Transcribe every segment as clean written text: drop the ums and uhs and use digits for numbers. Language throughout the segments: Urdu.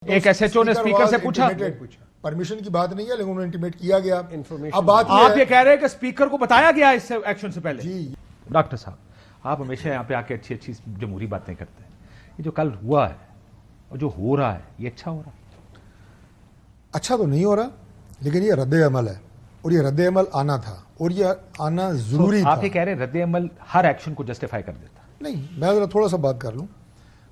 ایک ایس ایچ او نے اسپیکر سے پوچھا, پرمیشن کی بات نہیں ہے لیکن انہوں نے انٹیمیٹ کیا گیا. اب بات آپ یہ کہہ رہے ہیں کہ اسپیکر کو بتایا گیا اس ایکشن سے پہلے. جی ڈاکٹر صاحب آپ ہمیشہ یہاں پہ آ کے اچھی اچھی جمہوری باتیں کرتے ہیں. یہ جو کل ہوا ہے اور جو ہو رہا ہے یہ اچھا ہو رہا ہے؟ اچھا تو نہیں ہو رہا لیکن یہ رد عمل ہے اور یہ رد عمل آنا تھا اور یہ آنا ضروری تھا. آپ یہ کہہ رہے ہیں رد عمل ہر ایکشن کو جسٹیفائی کر دیتا؟ نہیں, میں ذرا تھوڑا سا بات کر لوں.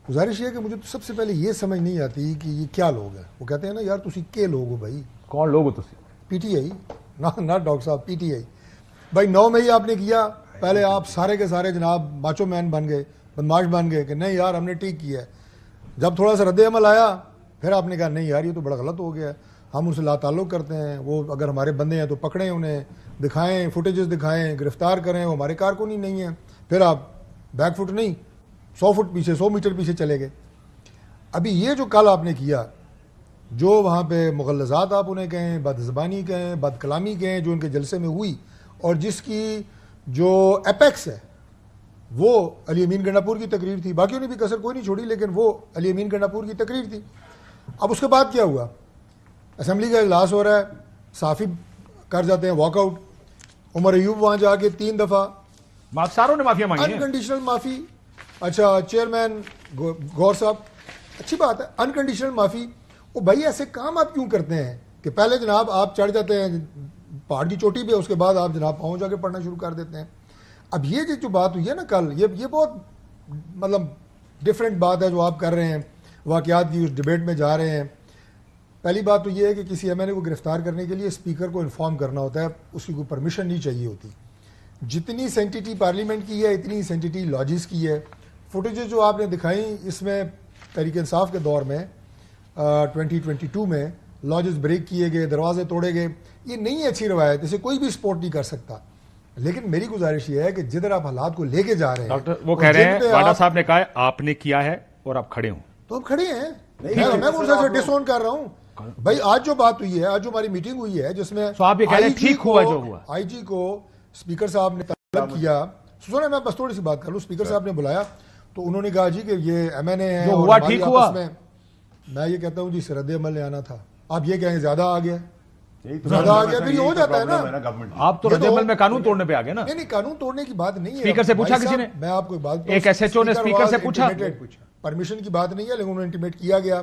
گزارش یہ ہے کہ مجھے سب سے پہلے یہ سمجھ نہیں آتی کہ یہ کیا لوگ ہیں. وہ کہتے ہیں نا یار تسی کے لوگ ہو بھائی. کون لوگ ہو تسی؟ پی ٹی آئی, نہ ڈاکٹر صاحب, پی ٹی آئی. بھائی 9 مئی آپ نے کیا, پہلے آپ سارے کے سارے جناب ماچو مین بن گئے, بدماش بن گئے کہ نہیں یار ہم نے ٹھیک کیا ہے. جب تھوڑا سا رد عمل آیا پھر آپ نے کہا نہیں یار یہ تو بڑا غلط ہو گیا ہے, ہم ان سے لا تعلق کرتے ہیں, وہ اگر ہمارے بندے ہیں تو پکڑیں, انہیں دکھائیں, فوٹیجز دکھائیں, گرفتار کریں, وہ ہمارے کارکنی نہیں ہیں. پھر آپ بیک فٹ نہیں 100 فٹ پیچھے 100 میٹر پیچھے چلے گئے. ابھی یہ جو کل آپ نے کیا, جو وہاں پہ مغلظات آپ انہیں کہیں, بد زبانی کہیں, بد کلامی کہیں, جو ان کے جلسے میں ہوئی اور جس کی جو ایپیکس ہے وہ علی امین گنڈاپور کی تقریر تھی. باقیوں نے بھی کسر کوئی نہیں چھوڑی لیکن وہ علی امین گنڈاپور کی تقریر تھی. اب اس کے بعد کیا ہوا, اسمبلی کا اجلاس ہو رہا ہے, صحافی کر جاتے ہیں واک آؤٹ. عمر ایوب وہاں جا کے 3 دفعہ ساروں نے معافی مانگی, انکنڈیشنل معافی. اچھا چیئرمین گور صاحب, اچھی بات ہے انکنڈیشنل معافی. وہ بھائی ایسے کام آپ کیوں کرتے ہیں کہ پہلے جناب آپ چڑھ جاتے ہیں پہاڑ کی چوٹی پہ, اس کے بعد آپ جناب پاؤں جا کے پڑھنا شروع کر دیتے ہیں. اب یہ جو بات ہوئی ہے نا کل, یہ بہت مطلب ڈفرینٹ بات ہے جو آپ کر رہے ہیں, واقعات کی اس ڈیبیٹ میں جا رہے ہیں. پہلی بات تو یہ ہے کہ کسی ایم این اے کو گرفتار کرنے کے لیے اسپیکر کو انفارم کرنا ہوتا ہے, اس کی کوئی پرمیشن نہیں چاہیے ہوتی. جتنی سینٹیٹی پارلیمنٹ کی ہے اتنی سینٹیٹی لاجز کی ہے. فوٹیجز جو آپ نے دکھائیں اس میں تحریک انصاف کے دور میں 2022 میں لاجز بریک کیے گئے, دروازے توڑے گئے, یہ نہیں ہے اچھی روایت, اسے کوئی بھی سپورٹ نہیں کر سکتا. لیکن میری گزارش یہ ہے کہ جدھر آپ حالات کو لے کے جا رہے ہیں, ڈاکٹر وہ کہہ رہے ہیں واڈا صاحب نے کہا ہے آپ نے کیا ہے اور آپ کھڑے ہوں, تو آپ کھڑے ہیں. میں کون سا ڈس اون کر رہا ہوں بھائی. آج جو بات ہوئی ہے, آج جو ہماری میٹنگ ہوئی ہے جس میں آپ یہ کہہ رہے ہیں ٹھیک ہوا جو ہوا, آئی جی کو اسپیکر صاحب نے طلب کیا. سنیں میں بس تھوڑی سی بات کر لوں. اسپیکر صاحب نے بلایا تو انہوں نے کہا جی کہ یہ ایم این اے ہے, جو ہوا ٹھیک ہوا. میں یہ کہتا ہوں جی رد عمل نے آنا تھا. آپ یہ کہیں زیادہ آ گیا, زیادہ آ گیا, پھر یہ ہو جاتا ہے نا. آپ تو رد عمل میں قانون توڑنے پہ آ گئے نا. نہیں قانون توڑنے کی بات نہیں ہے. اسپیکر سے پوچھا کسی نے, میں آپ کو بات, ایک ایس ایچ او نے اسپیکر سے پوچھا, پرمیشن کی بات نہیں ہے لیکن انہوں نے انٹیمیٹ کیا گیا.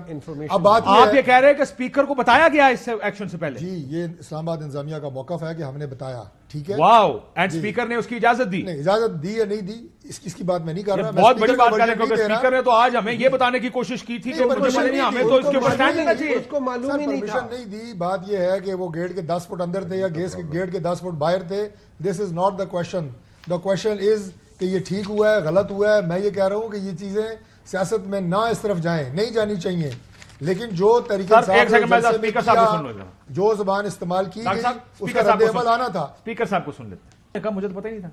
اب بات آپ یہ کہہ رہے ہیں کہ اسپیکر کو بتایا گیا اس ایکشن سے پہلے. جی یہ اسلام آباد انتظامیہ کا موقف ہے کہ ہم نے بتایا, ٹھیک ہے. واو, اینڈ اسپیکر نے اس کی اجازت دی. نہیں اجازت دی یا نہیں دی اس کی بات میں نہیں کر رہا. بہت بڑی بات کر رہے ہیں کیونکہ اسپیکر نے تو آج ہمیں یہ بتانے کی کوشش کی تھی کہ ہمیں تو اس کے اوپر اسٹینڈ لینا چاہیے. اس کو معلوم ہی نہیں تھا, پرمیشن نہیں دی. بات یہ ہے کہ وہ گیٹ کے 10 فٹ اندر تھے یا گیٹ کے 10 فٹ باہر تھے. This is not the question. The question is کہ یہ ٹھیک ہوا ہے غلط ہوا ہے. میں یہ کہہ رہا ہوں کہ یہ چیزیں سیاست میں نہ اس طرف جائیں, نہیں جانی چاہیے. لیکن جو طریقہ جو زبان استعمال کی گئی اس کا رد عمل آنا تھا. اسپیکر صاحب کو سن لیتے, مجھے تو پتہ ہی نہیں تھا.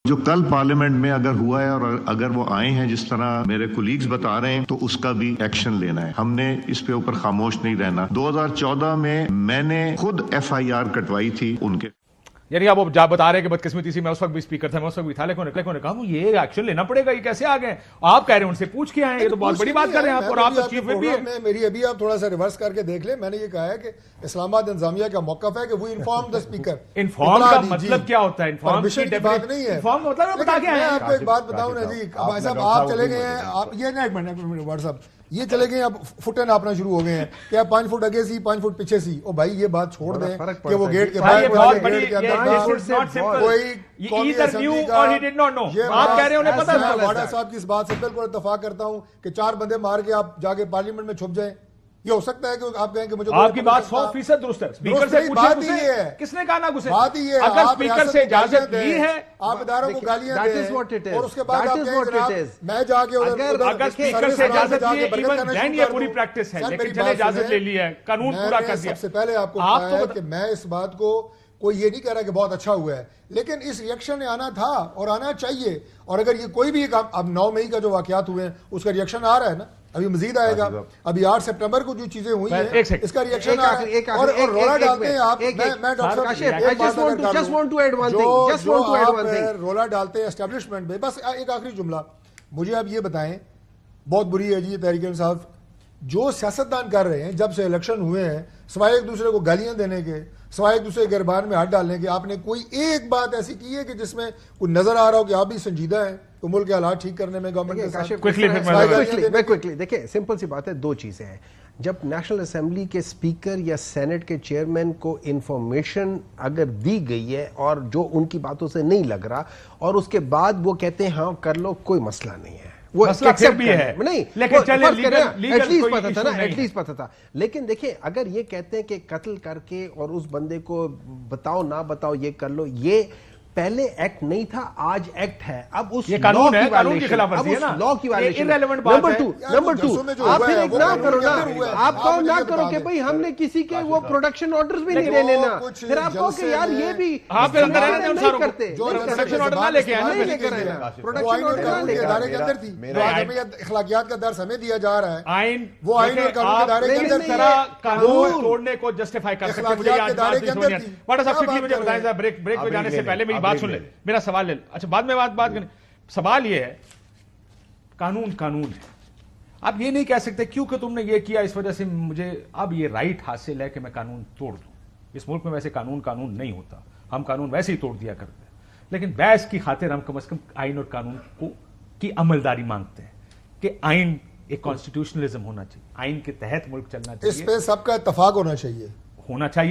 جو کل پارلیمنٹ میں اگر ہوا ہے اور اگر وہ آئے ہیں جس طرح میرے کولیگز بتا رہے ہیں تو اس کا بھی ایکشن لینا ہے. ہم نے اس پہ اوپر خاموش نہیں رہنا. 2014 میں نے خود FIR کٹوائی تھی ان کے. یعنی آپ جا بتا رہے ہیں کہ بدقسمتی سی میں اس وقت بھی اسپیکر تھا, میں اس وقت بھی تھا, لیکن انہوں نے کہا یہ ایکشن لینا پڑے گا, یہ کیسے آ گئے. آپ کہہ رہے ہیں ان سے پوچھ کے آئے, یہ تو بہت بڑی بات کر رہے ہیں آپ, اور آپ تو چیف بھی ہیں. میری ابھی آپ تھوڑا سا ریورس کر کے دیکھ لیں. میں نے یہ کہا ہے کہ اسلام آباد انتظامیہ کا موقف ہے کہ وہ انفارم دا اسپیکر. انفارم کا مطلب کیا ہوتا ہے؟ انفارم کی بات نہیں ہے. انفارم کا مطلب بتا کے آئے. میں آپ کو ایک بات بتاؤں نا جی, بھائی صاحب آپ چلے گئے ہیں, آپ یہ نہیں, ایک منٹ واٹس ایپ یہ چلے گئے, اب فٹ ناپنا شروع ہو گئے ہیں کہ آپ 5 فٹ آگے سی 5 فٹ پیچھے سی. او بھائی یہ بات چھوڑ دیں کہ وہ گیٹ کے باہر گیٹ کے اندر کوئی واڈا صاحب کی اس بات سے بالکل اتفاق کرتا ہوں کہ 4 بندے مار کے آپ جا کے پارلیمنٹ میں چھپ جائیں. یہ ہو سکتا ہے کہ آپ کہیں کہ مجھے آپ کی بات 100% درست ہے. اسپیکر سے پوچھیں کس نے کہا نہ گھسے. بات ہی ہے اگر اسپیکر سے اجازت دی ہے, آپ اداروں کو گالیاں دیں اور اس کے بعد آپ کہیں میں جا کے اگر اسپیکر سے اجازت دی ہے, ایون دین یہ پوری پریکٹس ہے, لیکن چلے اجازت لے لی ہے, قانون پورا کر دیا. سب سے پہلے آپ کو بتایا ہے کہ میں اس بات کو کوئی یہ نہیں کہہ رہا کہ بہت اچھا ہوا ہے, لیکن اس ریئیکشن نے آنا تھا اور آنا چاہیے. اور اگر یہ کوئی بھی اب 9 مئی کا جو واقعات ہوئے ہیں اس کا ریئیکشن آ رہا ہے نا, ابھی مزید آئے گا. ابھی 8 سپٹمبر کو جو چیزیں ہوئی ہیں اس کا ریئیکشن آ رہا ہے اور رولا ڈالتے ہیں آپ. میں ڈاکٹر صاحب رولا ڈالتے ہیں اسٹیبلشمنٹ میں. بس ایک آخری جملہ, مجھے آپ یہ بتائیں, بہت بری ہے جی یہ تحریک انصاف جو سیاستدان کر رہے ہیں جب سے الیکشن ہوئے ہیں، سوائے ایک دوسرے کو گالیاں دینے کے، سوائے ایک دوسرے کے گربان میں ہاتھ ڈالنے کے، آپ نے کوئی ایک بات ایسی کی ہے کہ جس میں کوئی نظر آ رہا ہو کہ آپ بھی سنجیدہ ہیں تو ملک کے حالات ٹھیک کرنے میں گورنمنٹ کے ساتھ؟ کوئکلی دیکھیں سمپل سی بات ہے، دو چیزیں ہیں. جب نیشنل اسمبلی کے اسپیکر یا سینٹ کے چیئرمین کو انفارمیشن اگر دی گئی ہے اور جو ان کی باتوں سے نہیں لگ رہا اور اس کے بعد وہ کہتے ہیں ہاں کر لو، کوئی مسئلہ نہیں ہے، وہ مسئلہ پھر بھی ہے نہیں، لیکن چلیں ایٹ لیسٹ پتا تھا نا، ایٹ لیسٹ پتا تھا. لیکن دیکھیں اگر یہ کہتے ہیں کہ قتل کر کے اور اس بندے کو بتاؤ نہ بتاؤ یہ کر لو، یہ پہلے ایکٹ نہیں تھا، آج ایکٹ ہے. اب اس قانون ہے، قانون کی خلاف ورزی ہے نا، لاء کی وائلیشن. نمبر 2 آپ پھر ایک نہ کرو نا، آپ کہو نہ کرو کہ بھئی ہم نے کسی کے وہ پروڈکشن آرڈرز بھی نہیں لینے نا، پھر آپ کہو کہ یار یہ بھی آپ کے اندر رہنے دیں ان ساروں کرتے کو، جو پروڈکشن آرڈر نہ لے کے آئے، نہیں لے کر آئے نا، پروڈکشن آرڈر قانون کے دائرے کے اندر تھی. جو آج ہمیں اخلاقیات کا درس ہمیں دیا جا رہا ہے، آئین وہ آئین اور قانون کے دائرے کے اندر طرح قانون توڑنے کو جسٹیفائی کر سکتے. مجھے آج بات نہیں سمجھ آئی. بڑا صاحب quickly مجھے بتائیں ذرا، بریک پہ جانے سے پہلے میری بات سن لیں، میرا سوال لے. اچھا بعد میں بات کریں. سوال یہ ہے، قانون ہے، آپ یہ نہیں کہہ سکتے کیونکہ تم نے یہ کیا اس وجہ سے مجھے اب یہ رائٹ حاصل ہے کہ میں قانون توڑ دوں. اس ملک میں ویسے قانون نہیں ہوتا، ہم قانون ویسے ہی توڑ دیا کرتے ہیں، لیکن بحث کی خاطر ہم کم از کم آئین اور قانون کی عملداری مانگتے ہیں کہ آئین ایک کانسٹیٹیوشنلزم ہونا چاہیے، آئین کے تحت ملک چلنا چاہیے. اس پہ سب کا اتفاق ہونا چاہیے.